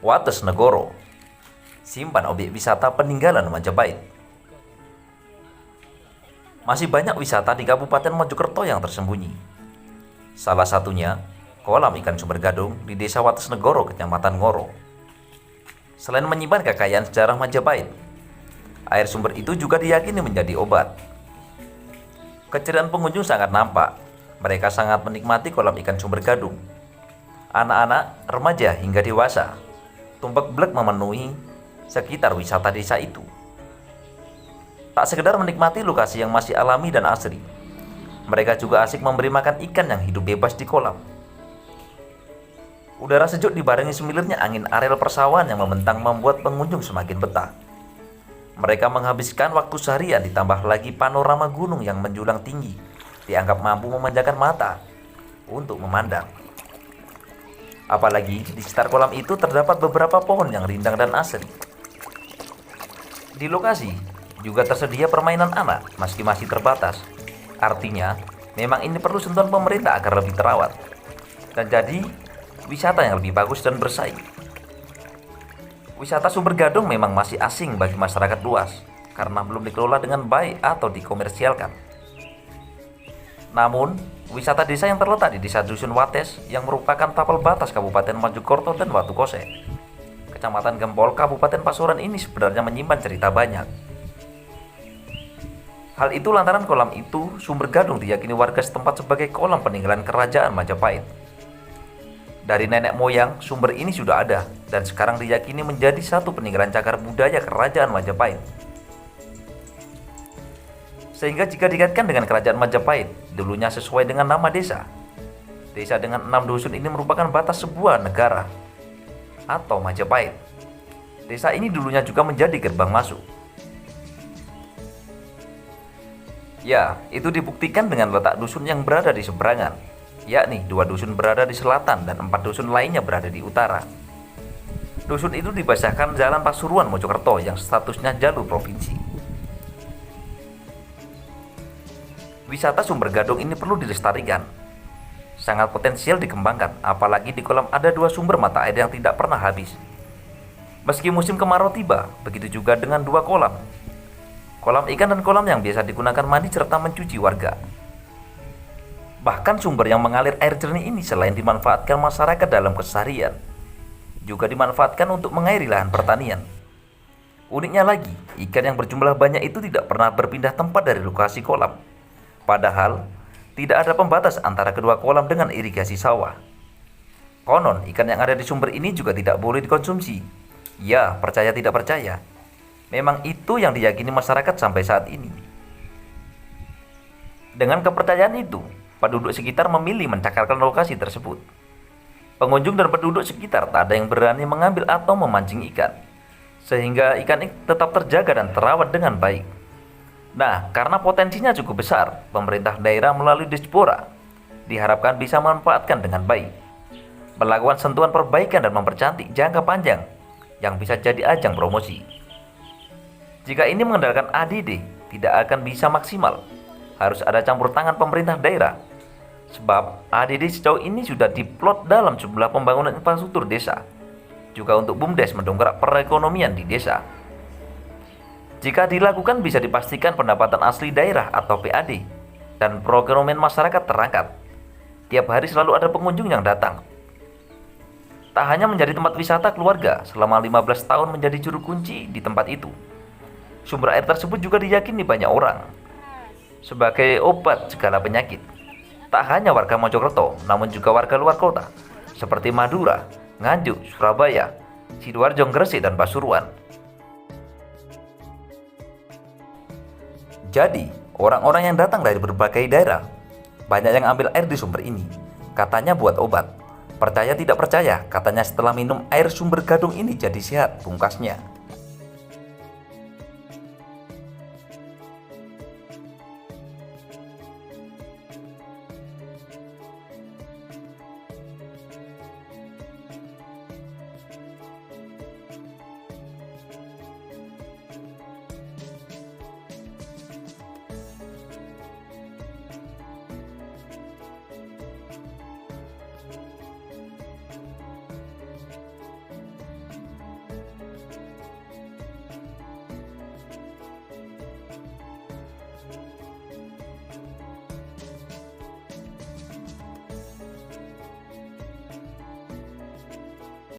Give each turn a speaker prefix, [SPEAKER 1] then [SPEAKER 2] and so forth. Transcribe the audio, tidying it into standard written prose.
[SPEAKER 1] Wates Negoro, simpan objek wisata peninggalan Majapahit. Masih banyak wisata di Kabupaten Mojokerto yang tersembunyi. Salah satunya, kolam ikan sumber gadung di Desa Wates Negoro, Kecamatan Ngoro. Selain menyimpan kekayaan sejarah Majapahit, air sumber itu juga diyakini menjadi obat. Keceriaan pengunjung sangat nampak. Mereka sangat menikmati kolam ikan sumber gadung. Anak-anak, remaja hingga dewasa tumplek-blek memenuhi sekitar wisata desa itu. Tak sekedar menikmati lokasi yang masih alami dan asri, mereka juga asik memberi makan ikan yang hidup bebas di kolam. Udara sejuk dibarengi semilirnya angin areal persawahan yang membentang membuat pengunjung semakin betah. Mereka menghabiskan waktu seharian, ditambah lagi panorama gunung yang menjulang tinggi dianggap mampu memanjakan mata untuk memandang. Apalagi di sekitar kolam itu terdapat beberapa pohon yang rindang dan asri. Di lokasi juga tersedia permainan anak meski masih terbatas. Artinya, memang ini perlu sentuhan pemerintah agar lebih terawat dan jadi wisata yang lebih bagus dan bersaing. Wisata sumber gadung memang masih asing bagi masyarakat luas karena belum dikelola dengan baik atau dikomersialkan. Namun, wisata desa yang terletak di Desa Dusun Wates yang merupakan tapal batas Kabupaten Mojokerto dan Watu Kose, Kecamatan Gempol, Kabupaten Pasuruan ini sebenarnya menyimpan cerita banyak. Hal itu lantaran kolam itu sumber gadung diyakini warga setempat sebagai kolam peninggalan kerajaan Majapahit. Dari nenek moyang, sumber ini sudah ada dan sekarang diyakini menjadi satu peninggalan cagar budaya kerajaan Majapahit. Sehingga jika dikaitkan dengan kerajaan Majapahit, dulunya sesuai dengan nama desa. Desa dengan 6 dusun ini merupakan batas sebuah negara atau Majapahit. Desa ini dulunya juga menjadi gerbang masuk. Ya, itu dibuktikan dengan letak dusun yang berada di seberangan, yakni 2 dusun berada di selatan dan 4 dusun lainnya berada di utara. Dusun itu dibasahkan Jalan Pasuruan Mojokerto yang statusnya jalur provinsi. Wisata sumber gadung ini perlu dilestarikan. Sangat potensial dikembangkan, apalagi di kolam ada 2 sumber mata air yang tidak pernah habis. Meski musim kemarau tiba, begitu juga dengan 2 kolam. Kolam ikan dan kolam yang biasa digunakan mandi serta mencuci warga. Bahkan sumber yang mengalir air jernih ini selain dimanfaatkan masyarakat dalam keseharian, juga dimanfaatkan untuk mengairi lahan pertanian. Uniknya lagi, ikan yang berjumlah banyak itu tidak pernah berpindah tempat dari lokasi kolam. Padahal, tidak ada pembatas antara kedua kolam dengan irigasi sawah. Konon, ikan yang ada di sumber ini juga tidak boleh dikonsumsi. Ya, percaya tidak percaya, memang itu yang diyakini masyarakat sampai saat ini. Dengan kepercayaan itu, penduduk sekitar memilih mencakarkan lokasi tersebut. Pengunjung dan penduduk sekitar tak ada yang berani mengambil atau memancing ikan, sehingga ikan tetap terjaga dan terawat dengan baik. Nah, karena potensinya cukup besar, pemerintah daerah melalui Dispora diharapkan bisa memanfaatkan dengan baik, melakukan sentuhan perbaikan dan mempercantik jangka panjang yang bisa jadi ajang promosi. Jika ini mengandalkan ADD, tidak akan bisa maksimal. Harus ada campur tangan pemerintah daerah, sebab ADD sejauh ini sudah diplot dalam jumlah pembangunan infrastruktur desa, juga untuk BUMDes mendongkrak perekonomian di desa. Jika dilakukan bisa dipastikan pendapatan asli daerah atau PAD dan perekonomian masyarakat terangkat. Tiap hari selalu ada pengunjung yang datang. Tak hanya menjadi tempat wisata keluarga, selama 15 tahun menjadi juru kunci di tempat itu. Sumber air tersebut juga diyakini banyak orang sebagai obat segala penyakit. Tak hanya warga Mojokerto, namun juga warga luar kota seperti Madura, Nganjuk, Surabaya, Sidoarjo, Gresik, dan Pasuruan. Jadi, orang-orang yang datang dari berbagai daerah banyak yang ambil air di sumber ini. Katanya buat obat. Percaya tidak percaya, katanya setelah minum air sumber gadung ini jadi sehat, pungkasnya.